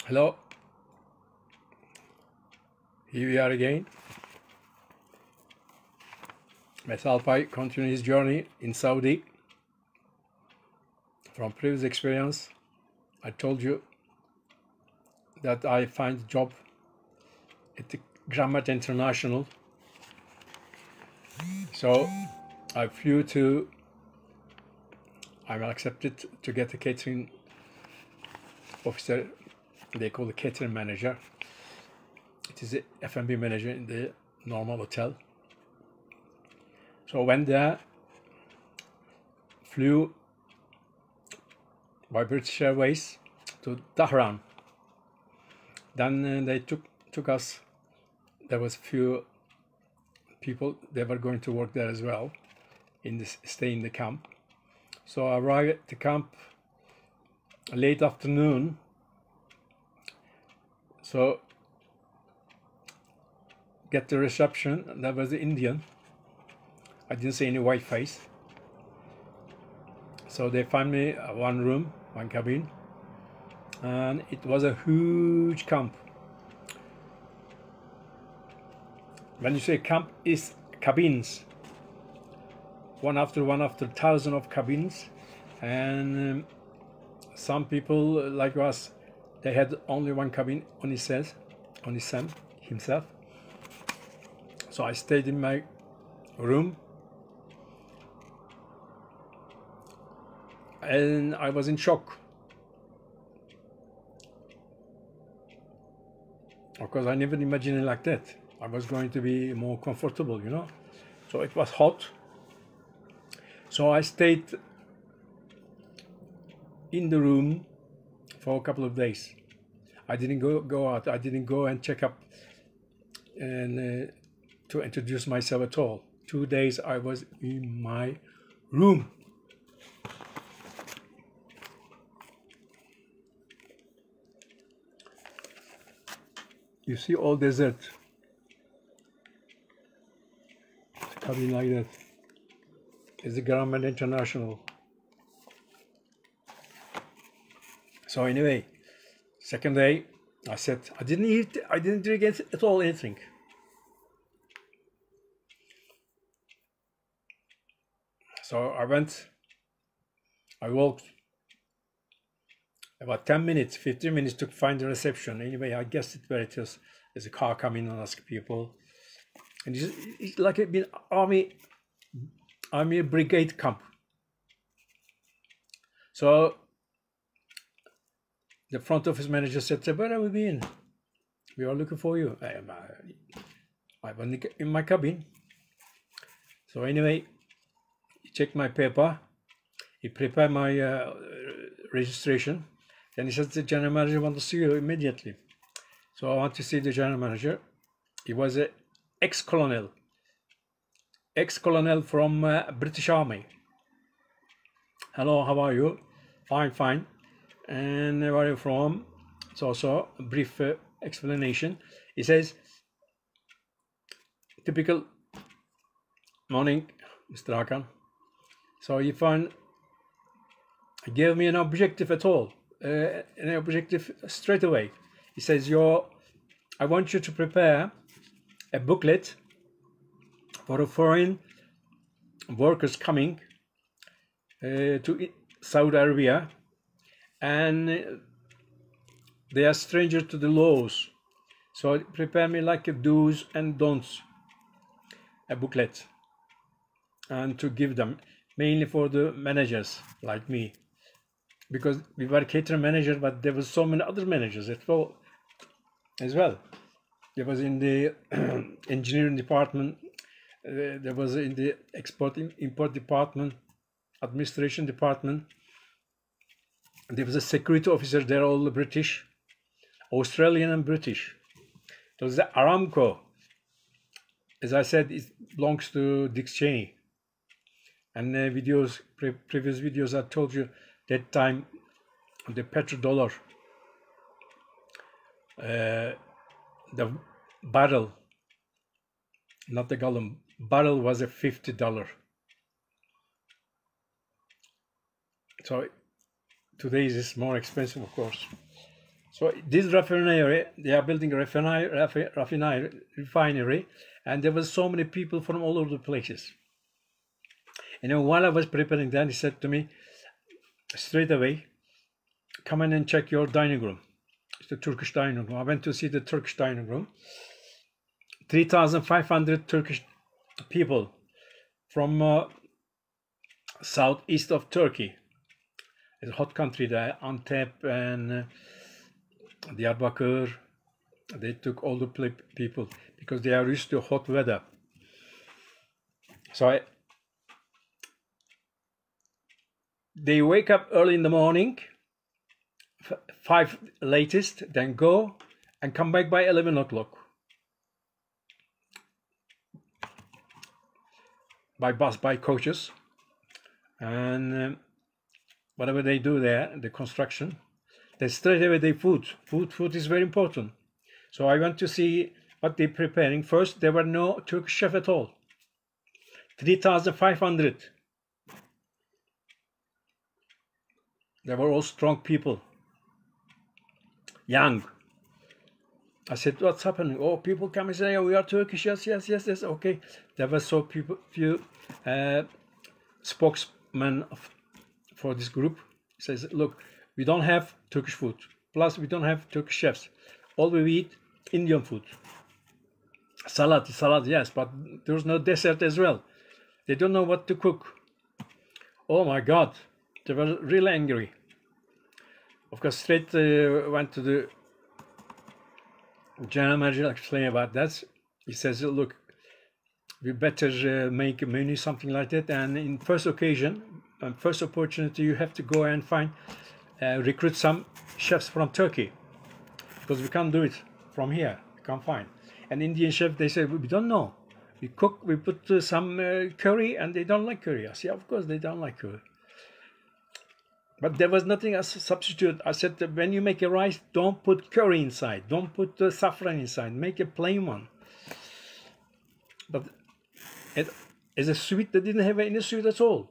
Hello, here we are again. Mr. Alpay continues his journey in Saudi. From previous experience, I told you that I find a job at the Grammar International. So I flew to, I'm accepted to get a catering officer. They call the catering manager. It is a F&B manager in the normal hotel. So went there, flew by British Airways to Tehran. Then they took us. There was a few people. They were going to work there as well, stay in the camp. So I arrived at the camp late afternoon. So get the reception, and that was the Indian. I didn't see any white face. So they found me one room, one cabin, and it was a huge camp. When you say camp, is cabins, one after thousand of cabins, and some people like us, they had only one cabin on himself. So I stayed in my room, and I was in shock. Of course, I never imagined it like that. I was going to be more comfortable, you know. So it was hot. So I stayed in the room for a couple of days. I didn't go out. I didn't go and check up and to introduce myself at all. 2 days I was in my room. You see all desert. It's coming like that. It's the Grammar International. So anyway, second day, I said, I didn't eat, I didn't drink at all anything. So I walked about 10 minutes, 15 minutes to find the reception. Anyway, I guessed it where it is. There's a car coming and ask people. And it's like a been army brigade camp. So the front office manager said, where have we been? We are looking for you. I was in my cabin. So anyway, he checked my paper. He prepared my registration. Then he said, the general manager wants to see you immediately. So I want to see the general manager. He was an ex-colonel from British Army. Hello, how are you? Fine. And where are you from? It's also a brief explanation. He says, typical morning, Mr. Hakan. So he gave me an objective at all, an objective straight away. He says, I want you to prepare a booklet for the foreign workers coming to Saudi Arabia, and they are stranger to the laws. So prepare me like a do's and don'ts, a booklet, and to give them, mainly for the managers like me, because we were catering manager, but there was so many other managers as well. There was in the engineering department, there was in the import department, administration department. There was a security officer. They're all British, Australian and British. So the Aramco, as I said, it belongs to Dick Cheney. And previous videos, I told you that time the petrodollar, the barrel, not the gallon, barrel was a $50. So today is more expensive, of course. So this refinery, they are building a refinery, and there was so many people from all over the places. And then while I was preparing that, he said to me straight away, come in and check your dining room. It's the Turkish dining room. I went to see the Turkish dining room. 3,500 Turkish people from southeast of Turkey. It's a hot country there, Antep and Diyarbakir. They took all the people because they are used to hot weather. So they wake up early in the morning, 5 latest, then go and come back by 11 o'clock. By bus, by coaches, and whatever they do there, the construction, they straight away they food is very important. So I went to see what they're preparing. First, there were no Turkish chef at all. 3,500. They were all strong people, young. I said, what's happening? Oh, people come and say, oh, we are Turkish. Yes, okay. There were so few spokesmen for this group. He says, look, we don't have Turkish food. Plus, we don't have Turkish chefs. All we eat, Indian food. Salad, yes, but there's no dessert as well. They don't know what to cook. Oh my God, they were really angry. Of course, straight went to the general manager, explain about that. He says, look, we better make a menu, something like that. And in first occasion, first opportunity, you have to go and find, recruit some chefs from Turkey. Because we can't do it from here, we can't find. And Indian chef, they say, we don't know. We cook, we put some curry, and they don't like curry. I say, of course they don't like curry. But there was nothing as a substitute. I said, when you make a rice, don't put curry inside. Don't put saffron inside. Make a plain one. But as a sweet, they didn't have any sweet at all.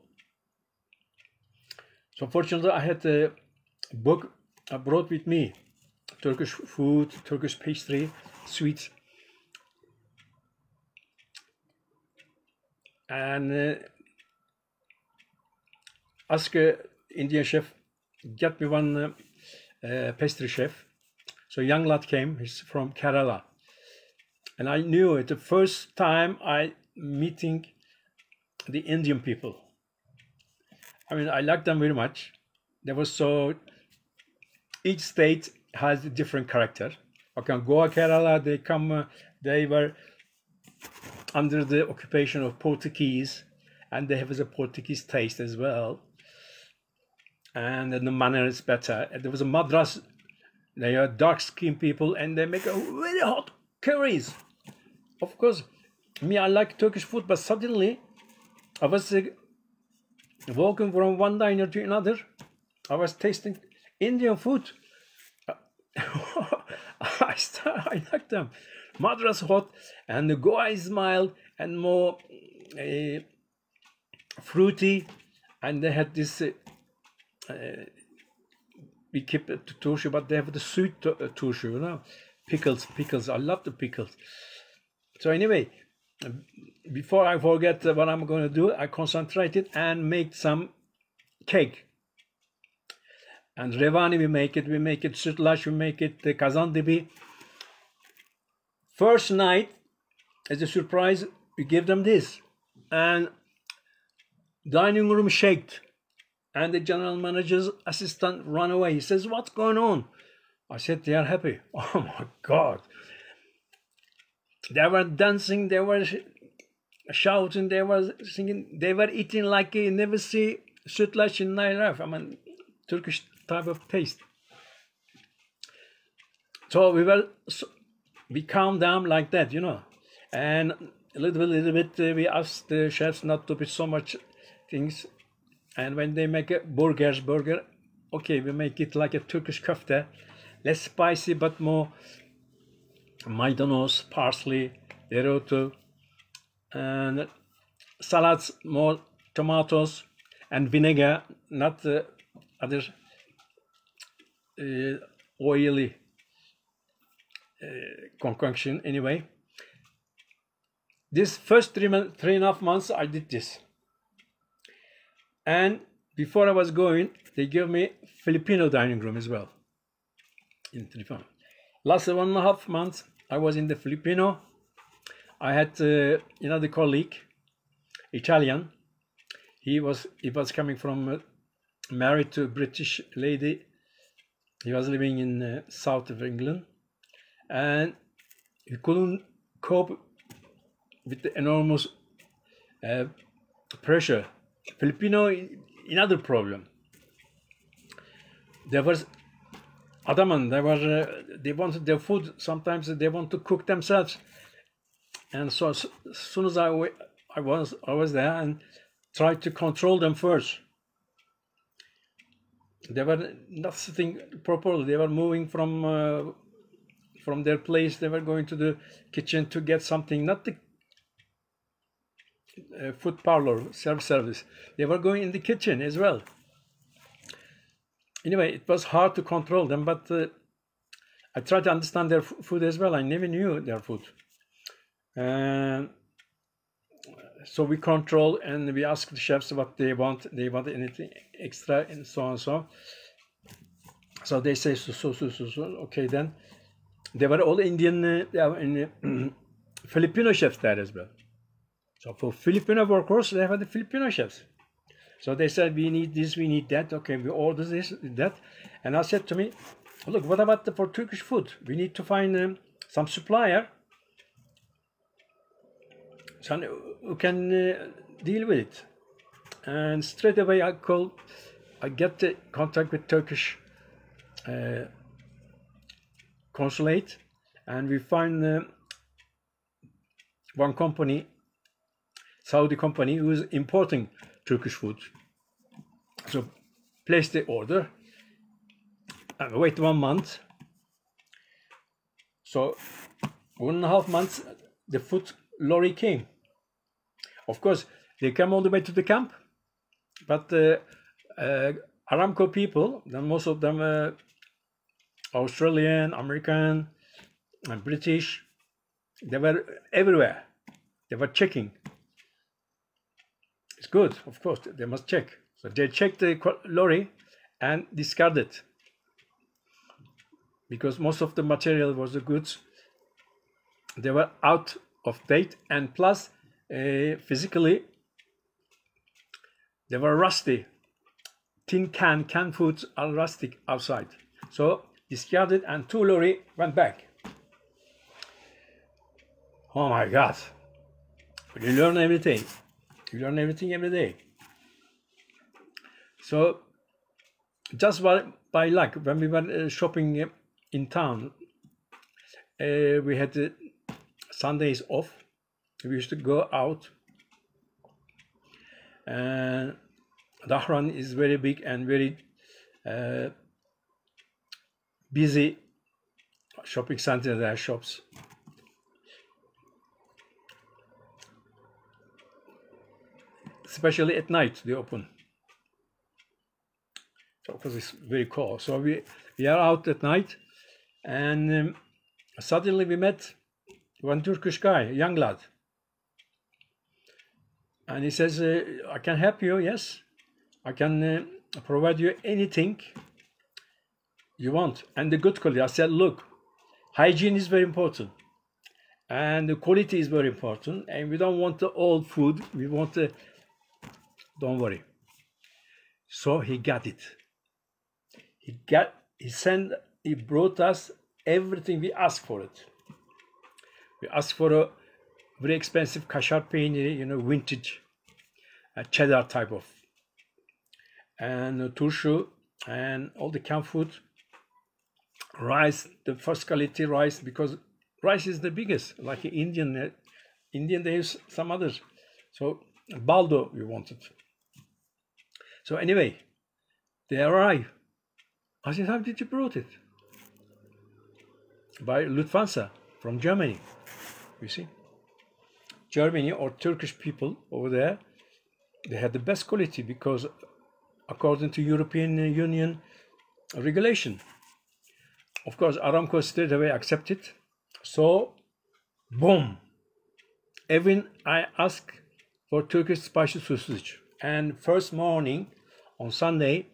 So fortunately, I had a book I brought with me. Turkish food, Turkish pastry, sweets. And ask Indian chef, get me one pastry chef. So young lad came, he's from Kerala. And I knew it the first time I meeting the Indian people. I mean, I liked them very much. They were so, each state has a different character. Okay, Goa, Kerala, they come, they were under the occupation of Portuguese, and they have a Portuguese taste as well. And then the manner is better. There was a Madras, they are dark-skinned people, and they make a very hot curries. Of course, me, I like Turkish food, but suddenly I was walking from one diner to another. I was tasting Indian food. I like them. Madras hot, and the Goa is mild and more fruity, and they had this. We keep it to turşu, but they have the sweet turşu, you know, pickles. I love the pickles. So anyway, before I forget what I'm going to do, I concentrated and make some cake. And revani we make it sütlaç, we make it kazandibi. First night, as a surprise, we give them this, and dining room shaked. And the general manager's assistant ran away. He says, what's going on? I said, they are happy. Oh my God. They were dancing, they were shouting, they were singing, they were eating like you never see sütlaç in my life. I mean, Turkish type of taste. So we calmed down like that, you know. And a little bit, we asked the chefs not to put so much things. And when they make a burger, okay, we make it like a Turkish köfte, less spicy but more maydanoz, parsley, dereotu, and salads, more tomatoes and vinegar, not other oily concoction. Anyway, this first 3.5 months I did this, and before I was going, they gave me Filipino dining room as well in Filipino. Last 1.5 months I was in the Filipino. I had another colleague, Italian. He was coming from married to a British lady. He was living in south of England, and he couldn't cope with the enormous pressure. Filipino, another problem. There was adamant. They wanted their food. Sometimes they want to cook themselves, and so as soon as I was there and tried to control them first. They were not sitting properly. They were moving from their place. They were going to the kitchen to get something, not the food parlor, service. They were going in the kitchen as well. Anyway, it was hard to control them, but I tried to understand their food as well. I never knew their food. So we control and we ask the chefs what they want. They want anything extra and so on. So they say so. Okay, then they were all Indian Filipino chefs there as well. So for Filipino workers, they have the Filipino chefs. So they said, we need this, we need that. Okay, we order this, that. And I said to me, look, what about for Turkish food? We need to find some supplier who can deal with it. And straight away I get the contact with Turkish consulate, and we find one company, Saudi company, who is importing Turkish food. So place the order and wait 1 month. So 1.5 months the food lorry came. Of course, they come all the way to the camp, but Aramco people, then most of them Australian, American, and British, they were everywhere. They were checking. It's good, of course, they must check. So they checked the lorry and discarded, because most of the material was the goods. They were out of date, and plus physically they were rusty. Tin canned foods are rustic outside. So discarded, and 2 lorry went back. Oh my God. You learn everything. You learn everything every day. So just by luck, when we were shopping in town, we had Sundays off. We used to go out, and Dahran is very big and very busy shopping center. There are shops. Especially at night they open. So because it's very cold. So we are out at night, and suddenly we met one Turkish guy, a young lad. And he says, I can help you, yes. I can provide you anything you want. And the good quality. I said, look, hygiene is very important. And the quality is very important. And we don't want the old food. We want the... Don't worry. So he got it. He brought us everything we asked for it. We asked for a very expensive kashar peyniri, vintage, cheddar type of, and turşu, and all the canned food, rice, the first quality rice, because rice is the biggest, like Indian they use some others. So baldo we wanted. So anyway, they arrived. I said, how did you brought it? By Lufthansa from Germany. You see, Germany or Turkish people over there, they had the best quality, because according to European Union regulation, Of course, Aramco straight away accepted. So, boom. Even I asked for Turkish spicy sausage. And first morning on Sunday,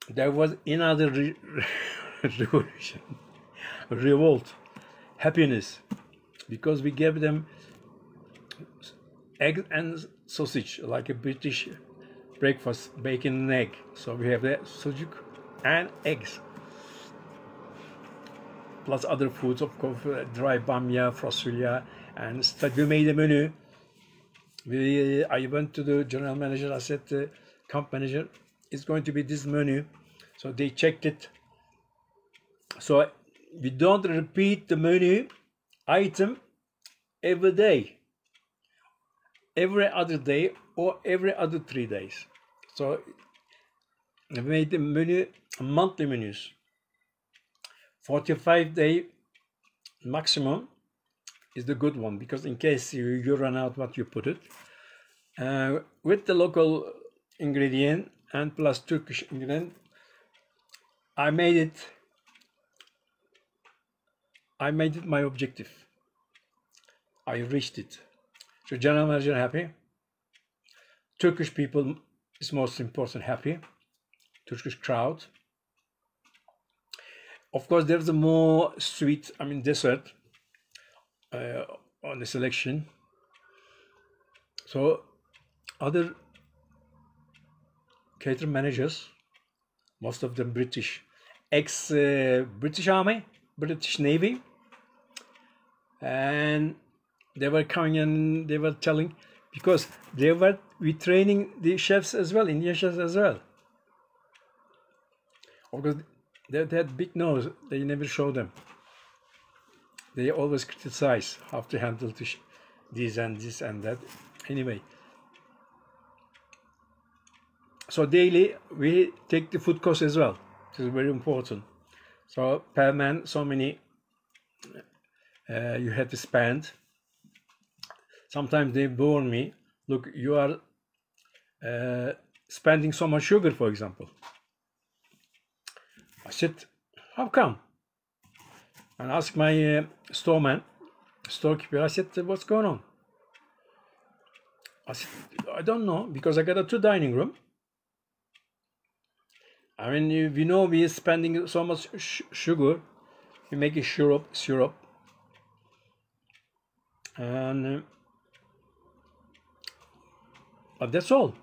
there was another revolution, revolt, happiness, because we gave them egg and sausage, like a British breakfast, bacon and egg. So we have the sucuk and eggs, plus other foods, of course, dry bamya, fasulye, and we made a menu. I went to the general manager. I said, camp manager, it's going to be this menu. So they checked it. So we don't repeat the menu item every day, every other day, or every other 3 days. So we made the menu monthly menus. 45-day maximum is the good one, because in case you run out what you put it, with the local ingredient and plus Turkish ingredient, I made it my objective. I reached it. So general manager happy, Turkish people is most important, happy, Turkish crowd. Of course, there's a more sweet, dessert on the selection. So other catering managers, most of them British, ex-British Army, British Navy, and they were coming and they were telling, because we training the chefs as well, Indian chefs as well. Because they had big nose, they never show them. They always criticize how to handle this and that. Anyway, so daily we take the food cost as well. This is very important. So per man, so many you had to spend. Sometimes they bore me. Look, you are spending so much sugar, for example. I said, how come? And asked my storekeeper, I said, what's going on? I said, I don't know, because I got a 2 dining room. We know we are spending so much sugar. We make a syrup. And but that's all.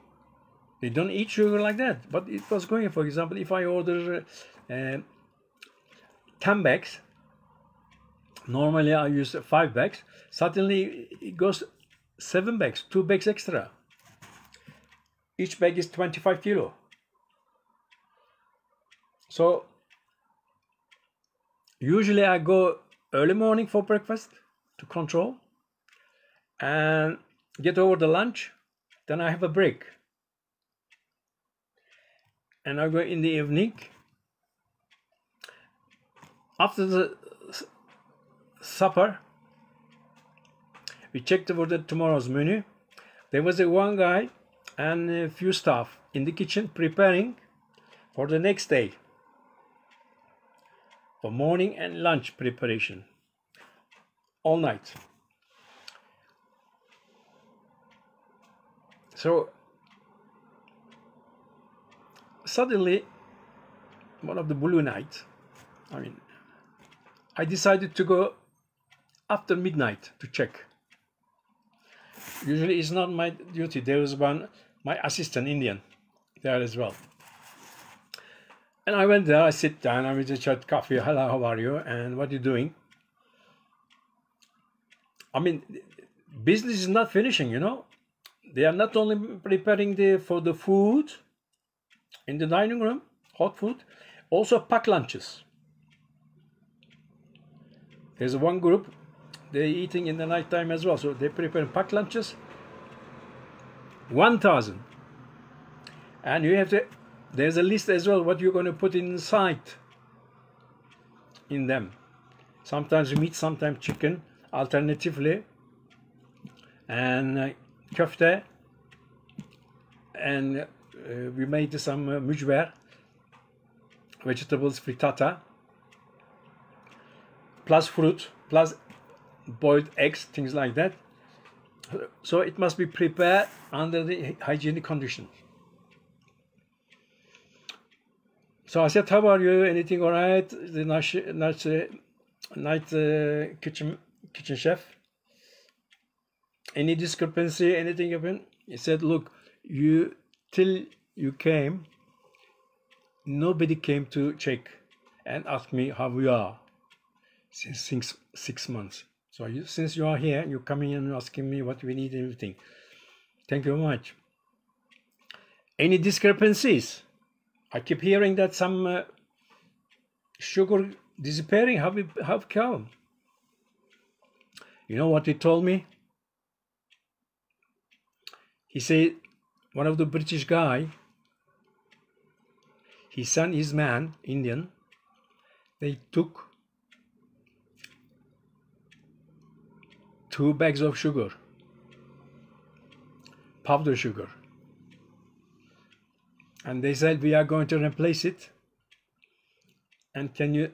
They don't eat sugar like that. But it was going, for example, if I order 10 bags, normally I use 5 bags, suddenly it goes 7 bags, 2 bags extra. Each bag is 25 kilo. So usually I go early morning for breakfast to control and get over the lunch, then I have a break. And I go in the evening. After the supper, we checked over the tomorrow's menu. There was one guy and a few staff in the kitchen preparing for the next day, for morning and lunch preparation, all night. So suddenly, one of the blue nights, I decided to go after midnight to check. Usually it's not my duty. There is my assistant Indian there as well. And I went there, I sit down, I just chat coffee, hello, how are you, and what are you doing? Business is not finishing, They are not only preparing for the food in the dining room, hot food, also pack lunches. There's one group, they're eating in the night time as well, so they prepare pack lunches, 1,000. And you have to, there's a list as well, what you're going to put inside in them. Sometimes meat, sometimes chicken, alternatively, and köfte, and we made some mujver, vegetables frittata, plus fruit, plus boiled eggs, things like that. So it must be prepared under the hygienic conditions. So I said, how are you? Anything all right? The night kitchen chef. Any discrepancy? Anything happened? He said, look, till you came, nobody came to check and ask me how we are since 6 months. So since you are here, you're coming and asking me what we need and everything. Thank you very much. Any discrepancies? I keep hearing that some sugar disappearing. How come? You know what he told me? He said, one of the British guy, his son is man, Indian. They took 2 bags of sugar, powder sugar. And they said, we are going to replace it. And can you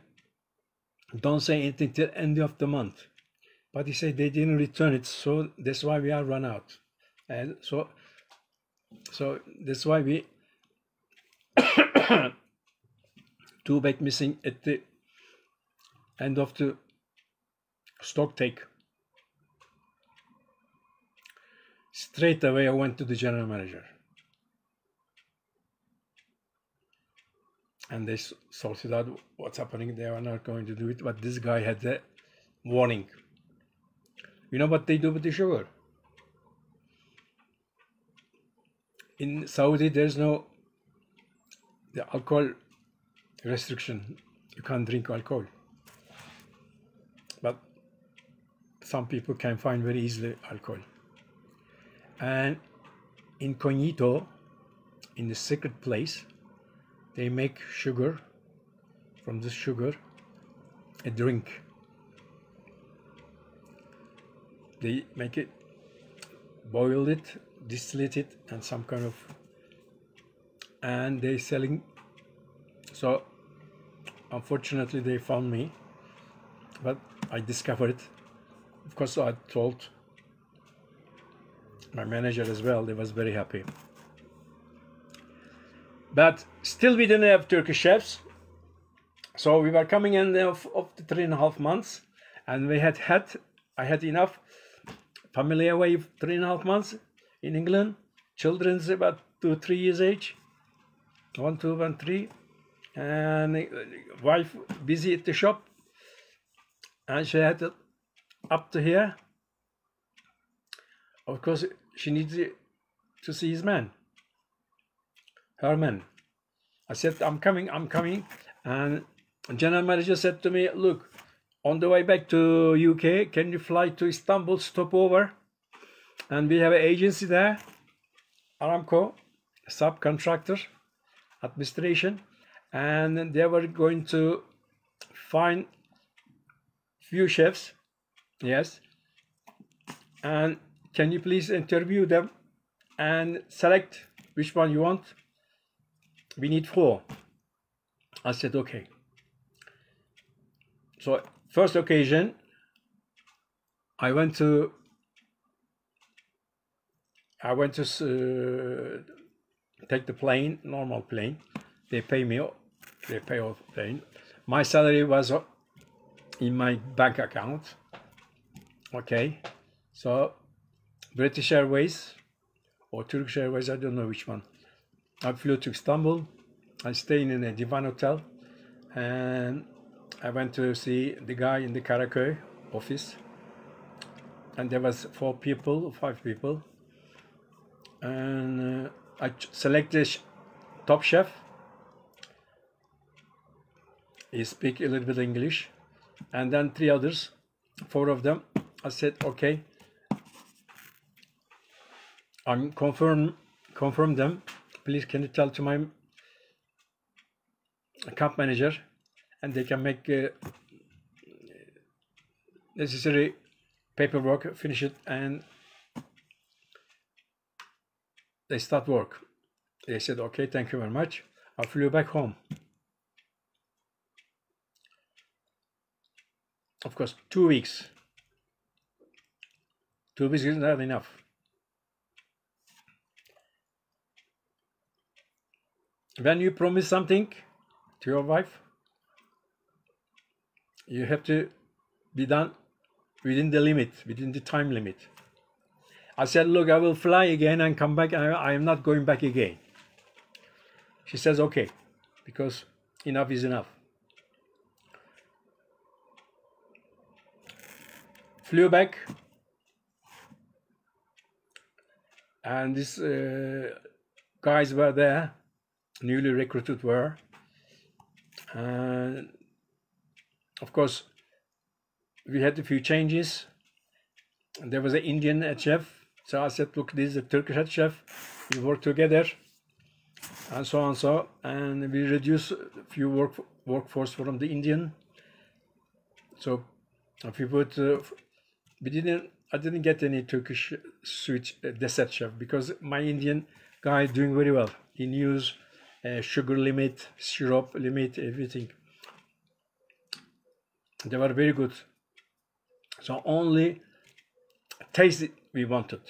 don't say anything till end of the month. But he said they didn't return it, so that's why we are run out. And so that's why we 2 bags missing at the end of the stock take. Straight away I went to the general manager. And they sorted out what's happening. They are not going to do it, but this guy had a warning. You know what they do with the sugar? In Saudi, there's no the alcohol restriction. You can't drink alcohol. But some people can find very easily alcohol. And incognito, in the secret place, they make sugar, from this sugar, a drink. They make it, boil it, distillate it, and some kind of, and they're selling. So unfortunately they found me, but I discovered it. Of course I told my manager as well. They was very happy. But still we didn't have Turkish chefs. So we were coming in of the 3.5 months, and I had enough family away 3.5 months in England. Children's about 2-3 years age, 1, 2, 1, 3, and wife busy at the shop, and she had up to here. Of course, she needs to see his man, her man. I said, I'm coming, and general manager said to me, look, on the way back to UK, can you fly to Istanbul, stop over, and we have an agency there, Aramco, subcontractor, administration, and they were going to find few chefs, yes, and can you please interview them and select which one you want? We need 4. I said, okay. So first occasion, I went to take the plane, normal plane. They pay off plane. My salary was in my bank account. Okay, so British Airways or Turkish Airways, I don't know which one. I flew to Istanbul. I stayed in a divan hotel, and I went to see the guy in the Karaköy office, and there was 5 people, and I selected top chef. He speak a little bit English, and then 3 others, 4 of them. I said, okay, I'm confirm them. Please, can you tell to my camp manager, and they can make necessary paperwork, finish it, and they start work. They said, okay, thank you very much. I flew back home. of course, 2 weeks. 2 weeks is not enough. When you promise something to your wife, you have to be done within the limit, within the time limit. I said, look, I will fly again and come back, and I am not going back again. She says, okay, because enough is enough. Flew back, and these guys were there, newly recruited were, and of course we had a few changes. There was an Indian head chef, so I said, look, this is a Turkish head chef, we work together, and so on, and we reduce a few workforce from the Indian. So if you put I didn't get any Turkish sweet dessert chef, because my Indian guy is doing very well. He knows sugar limit, syrup limit, everything. They were very good. So only taste we wanted.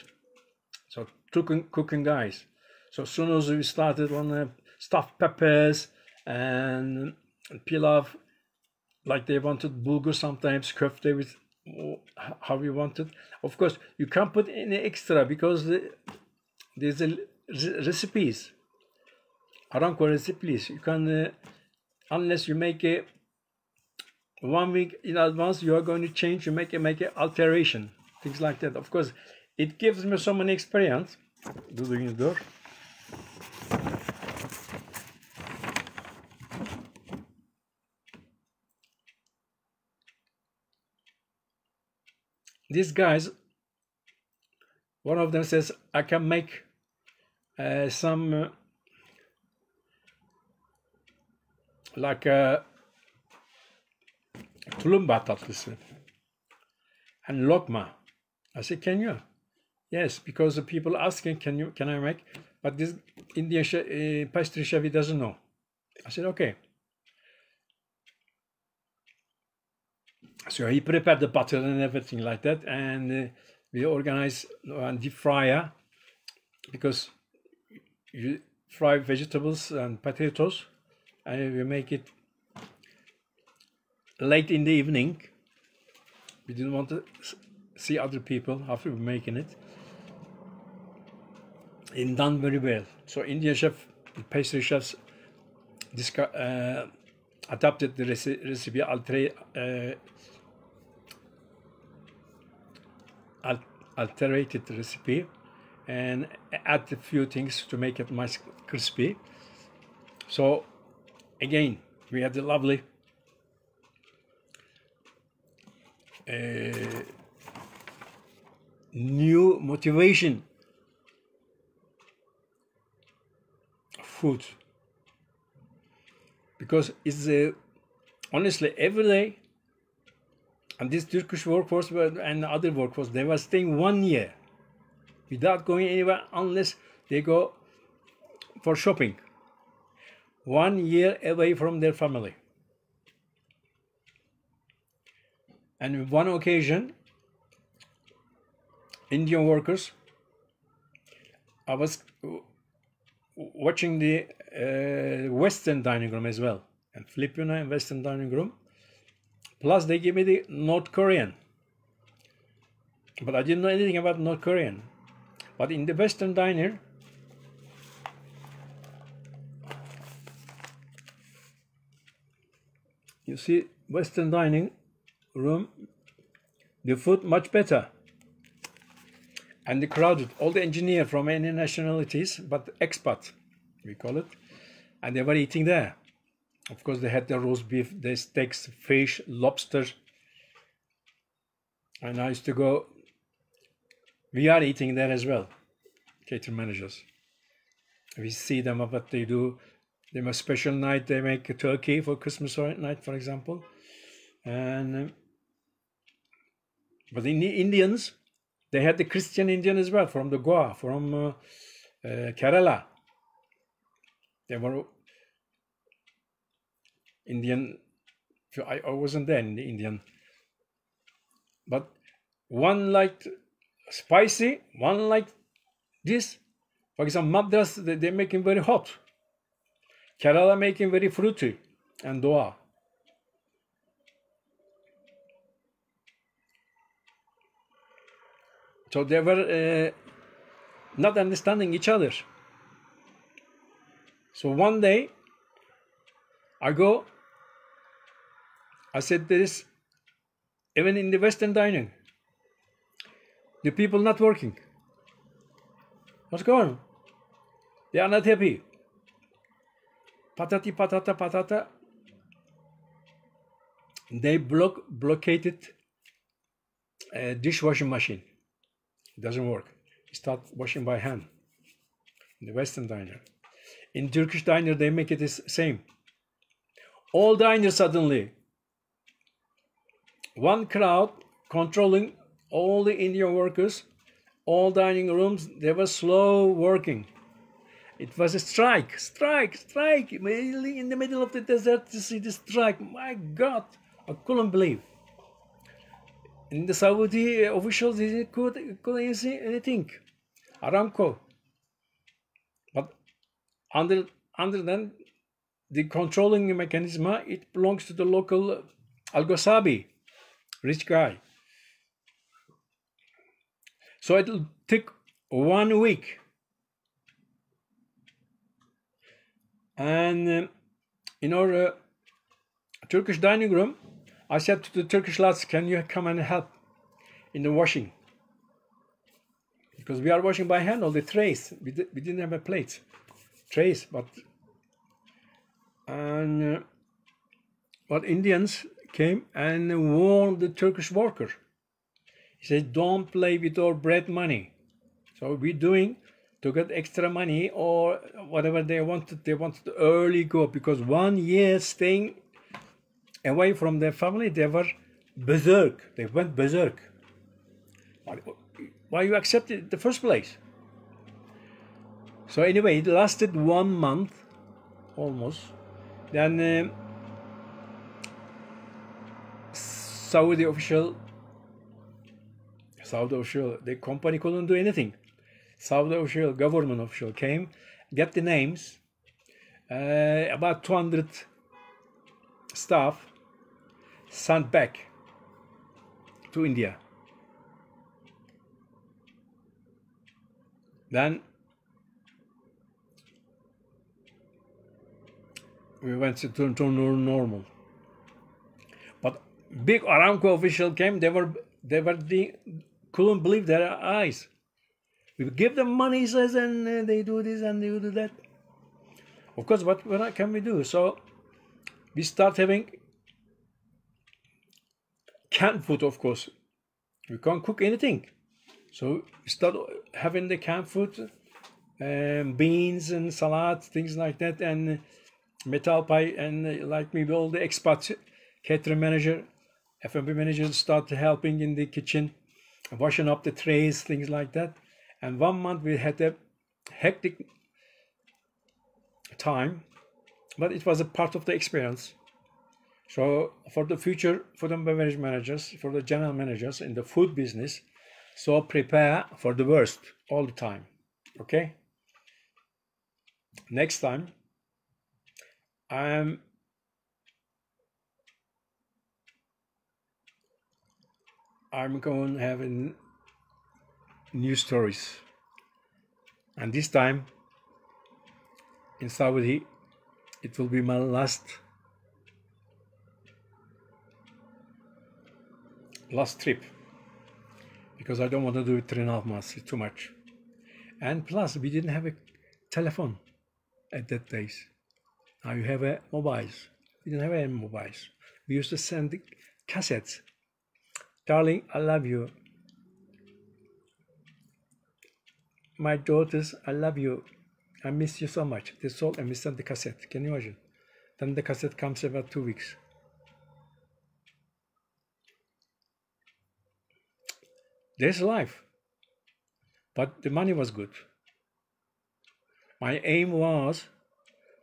So cooking guys. So as soon as we started on stuffed peppers and pilaf, like they wanted bulgur sometimes, köfte with how we wanted. Of course, you can't put any extra because there's recipes. Aramco recipes. You can, unless you make a 1 week in advance, you are going to change. You make an alteration, things like that. Of course, it gives me so many experience. Doing the door. These guys, one of them says, I can make some like a tulumba tatlısı and lokma. I said, can you? Yes, because the people asking, can I make? But this Indian pastry chef, he doesn't know. I said, okay. So he prepared the butter and everything like that, and we organized a deep fryer, because you fry vegetables and potatoes, and we make it late in the evening. We didn't want to see other people after we're making it. And done very well. So Indian chef, the pastry chefs, adapted the recipe, alterated the recipe, and add a few things to make it much crispy. So again, we had a lovely new motivation food, because it's honestly every day. And this Turkish workforce and other workforce, they were staying 1 year without going anywhere unless they go for shopping. 1 year away from their family. And on one occasion, Indian workers, I was watching the Western dining room as well, and Filipino and Western dining room. Plus, they gave me the North Korean. But I didn't know anything about North Korean. But in the Western diner, you see, Western dining room, the food much better. And the crowded, all the engineers from any nationalities, but expat, we call it. And they were eating there. Of course, they had the roast beef, the steaks, fish, lobster. And I used to go, we are eating there as well, catering managers. We see them, what they do. They have a special night, they make a turkey for Christmas night, for example. And but the Indians, they had the Christian Indian as well, from the Goa, from Kerala. They were Indian. I wasn't there in the Indian But one like spicy, one like this. For example, Madras, they're making very hot. Kerala making very fruity and doa. So they were not understanding each other. So one day, I said, there is, even in the Western dining, the people not working. What's going on? They are not happy. Patata. They blockaded a dishwashing machine. It doesn't work. You start washing by hand in the Western diner. In Turkish diner, they make it the same. All diners suddenly, one crowd controlling all the Indian workers, all dining rooms, they were slow working. It was a strike. Really in the middle of the desert to see the strike. My God, I couldn't believe. In the Saudi officials, they couldn't see anything. Aramco. But under then, the controlling mechanism, it belongs to the local Al-Ghasabi, rich guy. So it will take 1 week. And in our Turkish dining room, I said to the Turkish lads, can you come and help in the washing? Because we are washing by hand all the trays. We didn't have a plate. Trays, but Indians came and warned the Turkish worker. He said, don't play with our bread money. So we're doing to get extra money or whatever they wanted. They wanted to early go, because 1 year staying away from their family, they were berserk. They went berserk. Why you accepted it in the first place? So anyway, it lasted 1 month, almost. Then Saudi official, the company couldn't do anything. Saudi official, government official came, get the names, about 200 staff sent back to India. Then we went to normal. But big Aramco official came. They couldn't believe their eyes. We give them money, says, and they do this and they do that. Of course, what can we do? So we start having canned food. Of course, we can't cook anything. So we start having the canned food, beans and salad, things like that, and Alpay, and like me, all the expats, catering manager, F&B manager start helping in the kitchen, washing up the trays, things like that. And 1 month we had a hectic time, but it was a part of the experience. So for the future food and beverage managers, for the general managers in the food business, so prepare for the worst all the time. Okay? Next time, I'm going to have new stories, and this time in Saudi it will be my last trip, because I don't want to do it 3.5 months. It's too much. And plus we didn't have a telephone at that days. Now you have a mobiles. We didn't have any mobiles. We used to send cassettes. Darling, I love you. My daughters, I love you. I miss you so much. They sold and we sent the cassette. Can you imagine? Then the cassette comes about 2 weeks. There's life. But the money was good. My aim was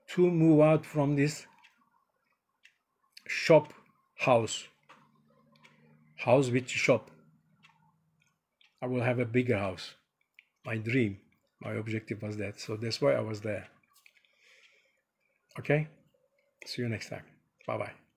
to move out from this shop house. house with shop. I will have a bigger house. My dream, my objective was that. So that's why I was there. Okay? See you next time. Bye-bye.